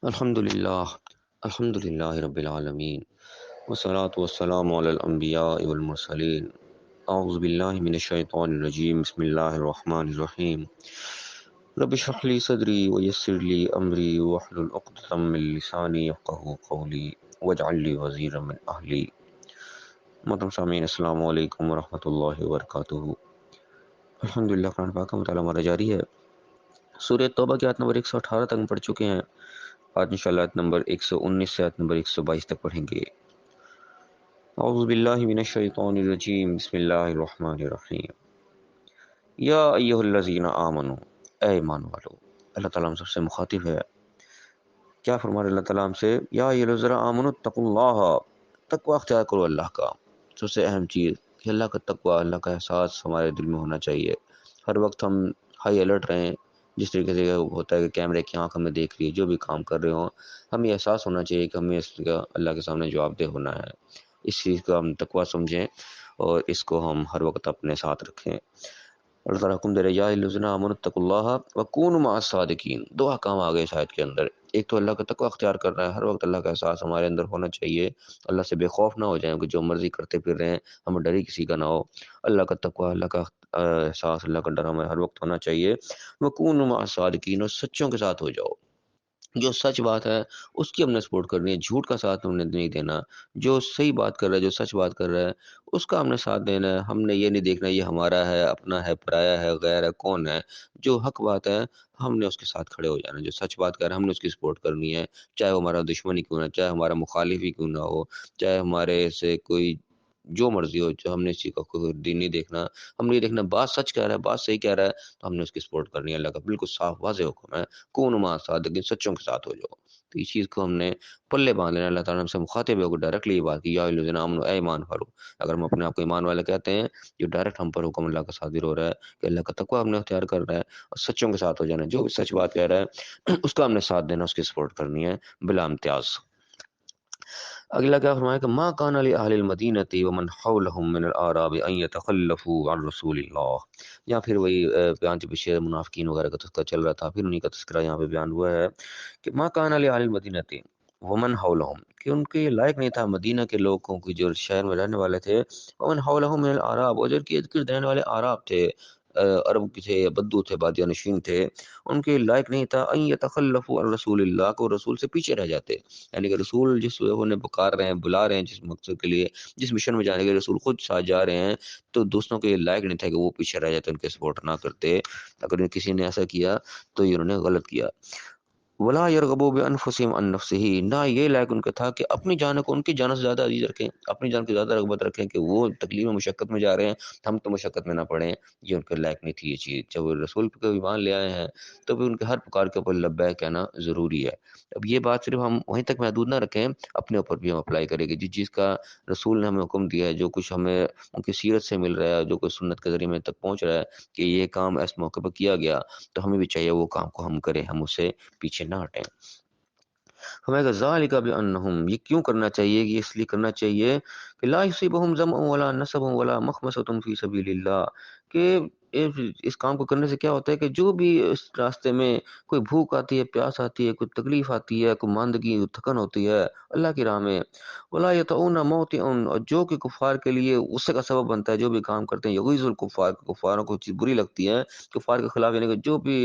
الحمد لله الحمد لله رب العالمين والصلاة والسلام على الأنبياء والمرسلين. أعوذ بالله من الشيطان الرجيم. بسم الله الرحمن الرحيم. رب اشرح لي صدري ويسر لي أمري واحلل عقدة من لساني يفقهوا قولي واجعل لي وزيرا من أهلي. محترم سامعین، السلام علیکم ورحمۃ اللہ وبرکاتہ. الحمدللہ، قرآن پاک کا مطالعہ ہمارا جاری ہے. سورہ توبہ کی آیت نمبر 118 تک ہم پڑھ چکے ہیں. آج انشاءاللہ آیت نمبر 119 سے آیت نمبر 122 تک پڑھیں گے. اعوذ باللہ من الشیطان الرجیم. بسم اللہ الرحمن الرحیم. یا ایہا الذین آمنوا، اے ایمان والو. اللہ تعالیٰ ہم سب سے مخاطب ہے. کیا فرما رہے اللہ تعالیٰ ہم سے؟ یا ایہا الذین آمنوا اتقوا اللہ. تقوی اختیار کرو اللہ کا. سب سے اہم چیز کہ اللہ کا تقوی، اللہ کا احساس ہمارے دل میں ہونا چاہیے. ہر وقت ہم ہائی الرٹ رہیں. جس طریقے سے ہوتا ہے کہ کیمرے کی آنکھ ہمیں دیکھ رہی ہے، جو بھی کام کر رہے ہوں ہمیں احساس ہونا چاہیے کہ ہمیں اس کا اللہ کے سامنے جواب دہ ہونا ہے. اس چیز کو ہم تقوی سمجھیں اور اس کو ہم ہر وقت اپنے ساتھ رکھیں. اللہ تعالیٰ حکم دے رہے یا الذین آمنوا اتقوا اللہ وکونوا مع الصادقین. دو احکام آ گئے اس آیت کے اندر. ایک تو اللہ کا تقوی اختیار کر رہا ہے، ہر وقت اللہ کا احساس ہمارے اندر ہونا چاہیے. اللہ سے بے خوف نہ ہو جائیں کہ جو مرضی کرتے پھر رہے ہیں، ہمیں ڈر ہی کسی کا نہ ہو. اللہ کا تقوی، اللہ کا احساس، اللہ کا ڈر ہمیں ہر وقت ہونا چاہیے. وکونوا مع الصادقین، اور سچوں کے ساتھ ہو جاؤ. جو سچ بات ہے اس کی ہم نے سپورٹ کرنی ہے، جھوٹ کا ساتھ ہم نے نہیں دینا. جو صحیح بات کر رہا ہے، جو سچ بات کر رہا ہے، اس کا ہم نے ساتھ دینا ہے. ہم نے یہ نہیں دیکھنا یہ ہمارا ہے، اپنا ہے، پرایا ہے، غیر ہے، کون ہے. جو حق بات ہے ہم نے اس کے ساتھ کھڑے ہو جانا ہے. جو سچ بات کر رہا ہے ہم نے اس کی سپورٹ کرنی ہے، چاہے وہ ہمارا دشمن ہی کیوں نہ، چاہے ہمارا مخالف ہی کیوں نہ ہو، چاہے ہمارے سے کوئی جو مرضی ہو. جو ہم نے اس چیز کا کوئی دین نہیں دیکھنا. ہم نہیں دیکھنا بات سچ کہہ رہا ہے، بات صحیح کہہ رہا ہے تو ہم نے اس کی سپورٹ کرنی ہے. اللہ کا بالکل صاف واضح حکم ہے، کونوا مع الصادقین، سچوں کے ساتھ ہو جاؤ. تو اس چیز کو ہم نے پلے باندھ لینا. اللہ تعالیٰ ہم سے مخاطب ہے، ڈائریکٹلی یہ بات کی یا الذین آمنوا، اے ایمان والو. اگر ہم اپنے آپ کو ایمان والے کہتے ہیں، جو ڈائریکٹ ہم پر حکم اللہ کا صادر ہو رہا ہے کہ اللہ کا تقوی ہم نے اختیار کرنا ہے اور سچوں کے ساتھ ہو جانا ہے. جو بھی سچ بات کہہ رہا ہے اس کا ہم نے ساتھ دینا، اس کی سپورٹ کرنی ہے بلا امتیاز. اگلا کیا فرمایا کہ ما کان لاہل المدینۃ ومن حولهم من الاعراب ان يتخلفوا عن رسول اللہ. یا پھر وہی بیان کے پیچھے منافقین وغیرہ کا تذکرہ چل رہا تھا، پھر انہی کا تذکرہ یہاں پہ بیان ہوا ہے کہ ما کان لاہل المدینۃ ومن حولهم، کہ ان کے لائق نہیں تھا مدینہ کے لوگوں کی جو شہر میں رہنے والے تھے، ومن حولهم من الاعراب، اور جو کے ارد گرد رہنے والے اعراب تھے، عرب کے تھے، بدو تھے، بادیہ نشین تھے. ان کے لائق نہیں تھا ان یتخلفوا عن رسول اللہ، کو رسول سے پیچھے رہ جاتے. یعنی کہ رسول جس انہیں پکار رہے ہیں، بلا رہے ہیں جس مقصد کے لیے، جس مشن میں جانے کے لیے رسول خود ساتھ جا رہے ہیں، تو دوستوں کے لائق نہیں تھا کہ وہ پیچھے رہ جاتے، ان کے سپورٹ نہ کرتے. اگر کسی نے ایسا کیا تو انہوں نے غلط کیا. ولا يرغبوا بانفسهم عن نفسه، نہ یہ لائق ان کا تھا کہ اپنی جان کو ان کی جان سے زیادہ عزیز رکھیں، اپنی جان کی زیادہ رغبت رکھیں کہ وہ تکلیف و مشقت میں جا رہے ہیں، ہم تو مشقت میں نہ پڑیں. یہ ان کے لائق نہیں تھی یہ چیز. جب وہ رسول پہ ایمان لے آئے ہیں تو پھر ان کے ہر پکار کے اوپر لبیک کہنا ضروری ہے. اب یہ بات صرف ہم وہیں تک محدود نہ رکھیں، اپنے اوپر بھی ہم اپلائی کریں گے. جس چیز کا رسول نے ہمیں حکم دیا ہے، جو کچھ ہمیں ان کی سیرت سے مل رہا ہے، جو کچھ سنت کے ذریعے میں تک پہنچ رہا ہے کہ یہ کام اس موقع پر کیا گیا، تو ہمیں بھی چاہیے وہ کام کو ہم کریں، ہم اسے پیچھے نہ ہٹیں. ہمیں کہا ذالک بانہم، یہ کیوں کرنا چاہیے؟ یہ اس لیے کرنا چاہیے کہ لا یصیبہم ظمأ ولا نصب ولا مخمصۃ فی سبیل اللہ، کہ اس کام کو کرنے سے کیا ہوتا ہے کہ جو بھی اس راستے میں کوئی بھوک آتی ہے، پیاس آتی ہے، کوئی تکلیف آتی ہے، کوئی ماندگی، تھکن ہوتی ہے اللہ کی راہ میں، ولا یطؤون موطئا، اور جو کہ کفار کے لیے غصے کا سبب بنتا ہے، جو بھی کام کرتے ہیں یغیظ الکفار، کفاروں کو چیز بری لگتی ہے کفار کے خلاف. یعنی کہ جو بھی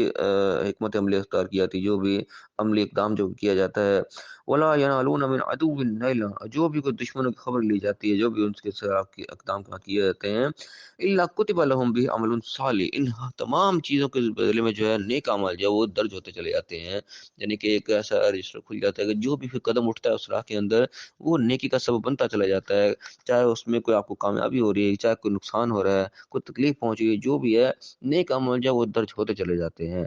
حکمت عملی اختیار کی جاتی ہے، جو بھی عملی اقدام جو کیا جاتا ہے، ولا ینالون من عدو نیلا، جو بھی کوئی دشمنوں کی خبر لی جاتی ہے، جو بھی ان کے خلاف کی اقدام کیے جاتے ہیں، الا کتب لهم به عمل صالح، ان تمام چیزوں کے بدلے میں جو ہے نیک عمل جو ہے وہ درج ہوتے چلے جاتے ہیں. یعنی کہ ایک ایسا رجسٹر کھل جاتا ہے کہ جو بھی پھر قدم اٹھتا ہے اس راہ کے اندر وہ نیکی کا سبب بنتا چلا جاتا ہے. چاہے اس میں کوئی آپ کو کامیابی ہو رہی ہے، چاہے کوئی نقصان ہو رہا ہے، کوئی تکلیف پہنچ رہی ہے، جو بھی ہے نیک عمل جو ہے وہ درج ہوتے چلے جاتے ہیں.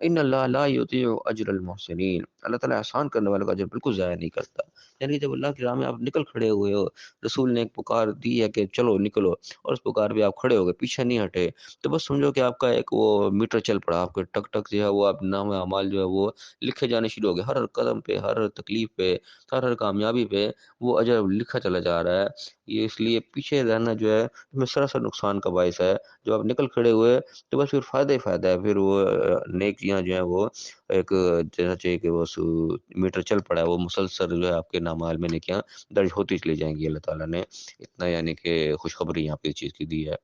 ان اللہ لا یضیع اجر المحسنین، اللہ تعالیٰ احسان کرنے والوں کا اجر بالکل ضائع نہیں کرتا. یعنی کہ جب اللہ کی راہ میں آپ نکل کھڑے ہوئے ہو، رسول نے ایک پکار دی ہے کہ چلو نکلو، اور اس پکار پہ آپ کھڑے ہو گئے، پیچھے نہیں ہٹے، تو بس سمجھو کہ آپ کا ایک وہ میٹر چل پڑا، آپ کے ٹک ٹک جو ہے وہ آپ نام اعمال جو ہے وہ لکھے جانے شروع ہو گئے. ہر قدم پہ، ہر تکلیف پہ، ہر کامیابی پہ وہ اجر لکھا چلا جا رہا ہے. یہ اس لیے پیچھے رہنا جو ہے ہمیں سراسر نقصان کا باعث ہے. جب آپ نکل کھڑے ہوئے تو بس پھر فائدہ ہی فائدہ ہے، پھر وہ نیک نیکیاں جو ہیں وہ ایک جیسا چاہیے کہ وہ میٹر چل پڑا ہے، وہ مسلسل جو ہے آپ کے نامال میں نیکیاں درج ہوتی چلی جائیں گی۔ اللہ تعالیٰ نے اتنا یعنی کہ خوشخبری یہاں پہ اس چیز کی دی ہے۔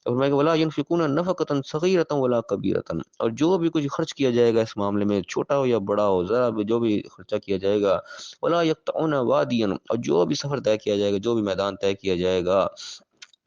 اور میں کہ ولا ينفقون نفقۃ صغیرۃ ولا کبیرۃ، اور جو بھی کچھ خرچ کیا جائے گا اس معاملے میں، چھوٹا ہو یا بڑا ہو، ذرا بھی جو بھی خرچہ کیا جائے گا، ولا یقطعون وادیا، اور جو بھی سفر طے کیا جائے گا، جو بھی میدان طے کیا جائے گا،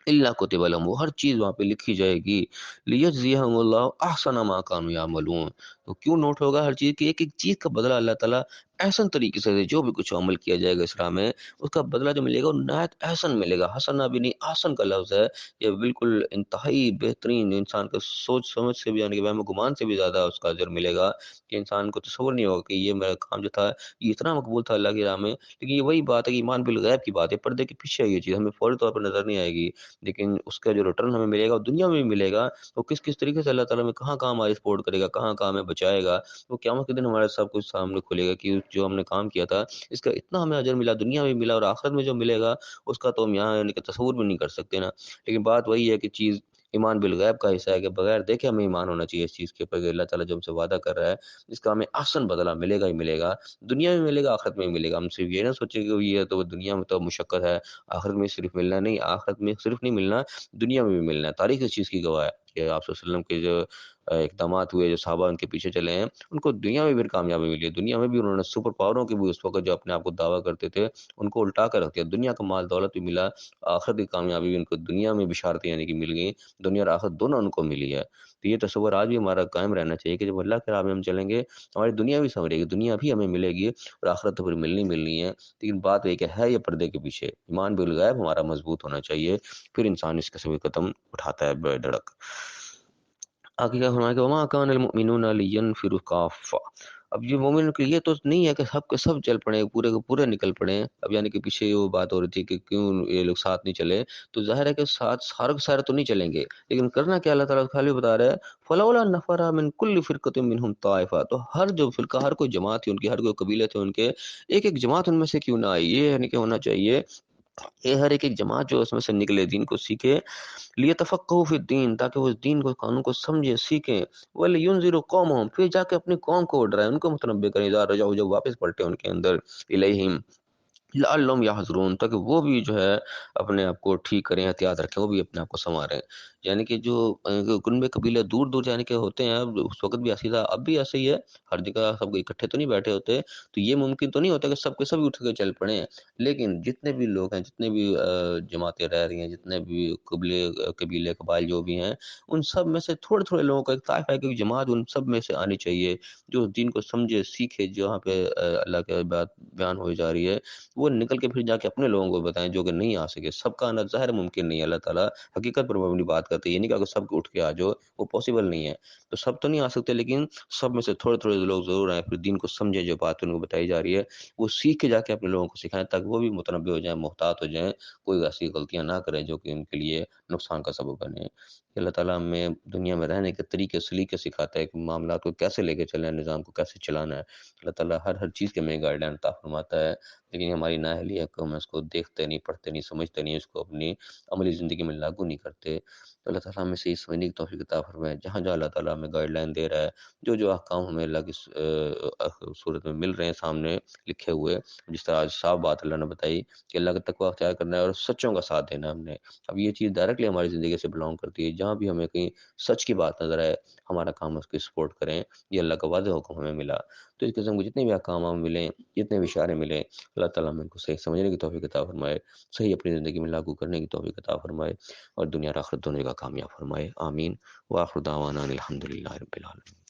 اللہ کتب لهم، وہ ہر چیز وہاں پہ لکھی جائے گی، لیجزیہم اللہ احسن ما کانوا یعملون، تو کیوں نوٹ ہوگا ہر چیز کی، ایک ایک چیز کا بدلہ اللہ تعالیٰ احسن طریقے سے دے، جو بھی کچھ عمل کیا جائے گا اسلام میں اس کا بدلہ جو ملے گا وہ نہایت احسن ملے گا۔ حسنہ بھی نہیں، احسن کا لفظ ہے، یہ بالکل انتہائی بہترین، انسان کے سوچ سمجھ سے بھی یعنی کہ وہم و گمان سے بھی زیادہ اس کا اجر ملے گا، کہ انسان کو تصور نہیں ہوگا کہ یہ میرا کام جو تھا یہ اتنا مقبول تھا اللہ کی راہ میں۔ لیکن یہ وہی بات ہے کہ ایمان بالغیب کی بات ہے، پردے کے پیچھے ہے یہ چیز، ہمیں فوری طور پر نظر نہیں آئے گی، لیکن اس کا جو ریٹرن ہمیں ملے گا وہ دنیا میں بھی ملے گا، وہ کس کس طریقے سے اللہ تعالیٰ میں کہاں کہاں ہماری سپورٹ کرے گا، کہاں کہاں ہمیں بچائے گا، وہ قیامت کے دن ہمارے سب کچھ سامنے کھلے گا کہ جو ہم نے کام کیا تھا اس کا اتنا ہمیں اجر ملا، دنیا میں ملا، اور آخرت میں جو ملے گا اس کا تو ہم یہاں یعنی کہ تصور بھی نہیں کر سکتے نا۔ لیکن بات وہی ہے کہ چیز ایمان بالغیب کا حصہ ہے، کہ بغیر دیکھے ہمیں ایمان ہونا چاہیے اس چیز کے اوپر کہ اللہ تعالیٰ جو ہم سے وعدہ کر رہا ہے اس کا ہمیں احسن بدلہ ملے گا ہی ملے گا، دنیا میں ملے گا، آخرت میں بھی ملے گا۔ ہم صرف یہ نہ سوچیں کہ یہ تو دنیا میں تو مشقت ہے، آخرت میں صرف ملنا نہیں، آخرت میں صرف نہیں ملنا، دنیا میں بھی ملنا ہے۔ تاریخ اس چیز کی گواہ ہے کہ آپ صلی اللہ علیہ وسلم کے جو اقدامات ہوئے، جو صحابہ ان کے پیچھے چلے ہیں، ان کو دنیا میں بھی کامیابی ملی ہے، دنیا میں بھی انہوں نے سپر پاوروں کے بھی اس وقت جو اپنے آپ کو دعویٰ کرتے تھے ان کو الٹا کر رکھ دیا، دنیا کا مال دولت بھی ملا، آخرت کی کامیابی بھی ان کو دنیا میں بشارتیں یعنی کہ مل گئیں، دنیا اور آخرت دونوں ان کو ملی ہے۔ تو یہ تصور آج بھی ہمارا قائم رہنا چاہیے کہ جب اللہ کے راہ میں ہم چلیں گے ہماری دنیا بھی سنورے گی، دنیا بھی ہمیں ملے گی اور آخرت تو پھر ملنی ہے۔ لیکن بات یہ کہ ہے یہ پردے کے پیچھے، ایمان بالغیب ہمارا مضبوط ہونا چاہیے، پھر انسان اس قسم کے قدم اٹھاتا ہے بے دھڑک۔ آگے کیا فرمایا کہ وما کان المؤمنون لینفروا کافہ، اب یہ مومن کے لیے تو نہیں ہے کہ سب کے سب چل پڑے، پورے کے پورے نکل پڑے، اب یعنی کہ پیچھے وہ بات ہو رہی تھی کہ کیوں یہ لوگ ساتھ نہیں چلے، تو ظاہر ہے کہ ساتھ سارے کے سارے تو نہیں چلیں گے، لیکن کرنا کیا اللہ تعالیٰ خالی بتا رہا ہے فلولا نفر من کل فرقۃ منهم طائفہ، تو ہر جو فرقہ، ہر کوئی جماعت تھی ان کی، ہر کوئی قبیلے تھے ان کے، ایک ایک جماعت ان میں سے کیوں نہ آئی، یہ یعنی کہ ہونا چاہیے یہ ہر ایک جماعت جو اس میں سے نکلے دین کو سیکھے، لیتفقہوا فی الدین، تاکہ وہ اس دین کو، قانون کو سمجھے سیکھیں، ولینذروا قومهم، پھر جا کے اپنی قوم کو ڈرائیں، ان کو متنبہ کریں، اذا رجعوا، جب واپس پلٹے ان کے اندر، الیہم لعلہم یحذرون، تاکہ وہ بھی جو ہے اپنے آپ کو ٹھیک کریں، احتیاط رکھیں، وہ بھی اپنے آپ کو سنواریں۔ یعنی کہ جو ان میں قبیلے دور دور یعنی کہ ہوتے ہیں، اب اس وقت بھی ایسا تھا، اب بھی ایسے ہی ہے، ہر جگہ سب اکٹھے تو نہیں بیٹھے ہوتے، تو یہ ممکن تو نہیں ہوتا کہ سب کے سب اٹھ کے چل پڑیں، لیکن جتنے بھی لوگ ہیں، جتنے بھی جماعتیں رہ رہی ہیں، جتنے بھی قبیلے قبائل جو بھی ہیں، ان سب میں سے تھوڑے تھوڑے لوگوں کا ایک طائفہ ہے کہ جماعت ان سب میں سے آنی چاہیے، جو اس دین کو سمجھے سیکھے، جہاں پہ اللہ کے بات بیان ہوئی جا رہی ہے وہ نکل کے پھر جا کے اپنے لوگوں کو بتائیں جو کہ نہیں آ سکے۔ سب کا آنا ظاہر ممکن نہیں ہے، اللہ تعالیٰ حقیقت پر مبنی بات کرتے ہیں، یہ نہیں کہا کہ سب کو اٹھ کے آ جاؤ، وہ پاسبل نہیں ہے، تو سب تو نہیں آ سکتے، لیکن سب میں سے تھوڑے تھوڑے لوگ ضرور آئیں، پھر دین کو سمجھے، جو بات ان کو بتائی جا رہی ہے وہ سیکھ کے جا کے اپنے لوگوں کو سکھائیں، تاکہ وہ بھی متنبہ ہو جائیں، محتاط ہو جائیں، کوئی ایسی غلطیاں نہ کریں جو کہ ان کے لیے نقصان کا سبب بنے۔ اللہ تعالیٰ ہمیں دنیا میں رہنے کے طریقے سلیقے سکھاتا ہے کہ معاملات کو کیسے لے کے چلنا ہے، نظام کو کیسے چلانا ہے، اللہ تعالیٰ ہر چیز کے میں گائیڈ لائن عطا فرماتا ہے، لیکن ہماری نااہلی ہے کہ ہم اس کو دیکھتے نہیں، پڑھتے نہیں، سمجھتے نہیں، اس کو اپنی عملی زندگی میں لاگو نہیں کرتے۔ تو اللہ تعالیٰ ہمیں صحیح سمجھنے کی توفیق عطا فرمائے، جہاں جہاں اللہ تعالیٰ ہمیں گائیڈ لائن دے رہا ہے، جو احکام ہمیں اللہ کی صورت میں مل رہے ہیں سامنے لکھے ہوئے، جس طرح آج صاف بات اللہ نے بتائی کہ اللہ کا تقویٰ اختیار کرنا ہے اور سچوں کا ساتھ دینا ہے ہم نے، اب یہ چیز ڈائریکٹلی ہماری زندگی سے بلانگ کرتی ہے، جہاں بھی ہمیں کہیں سچ کی بات نظر آئے ہمارا کام اس کی سپورٹ کریں، یہ اللہ کا واضح حکم ہمیں ملا۔ تو اس قسم کے جتنے بھی احکام ہمیں ملیں، جتنے بھی اشارے ملیں، اللہ تعالیٰ ہمیں ان کو صحیح سمجھنے کی توفیق عطا فرمائے، صحیح اپنی زندگی میں لاگو کرنے کی توفیق عطا فرمائے، اور دنیا اور آخرت دونوں کا کامیاب فرمائے، آمین۔ وآخر دعوانا الحمد للہ رب العالمین۔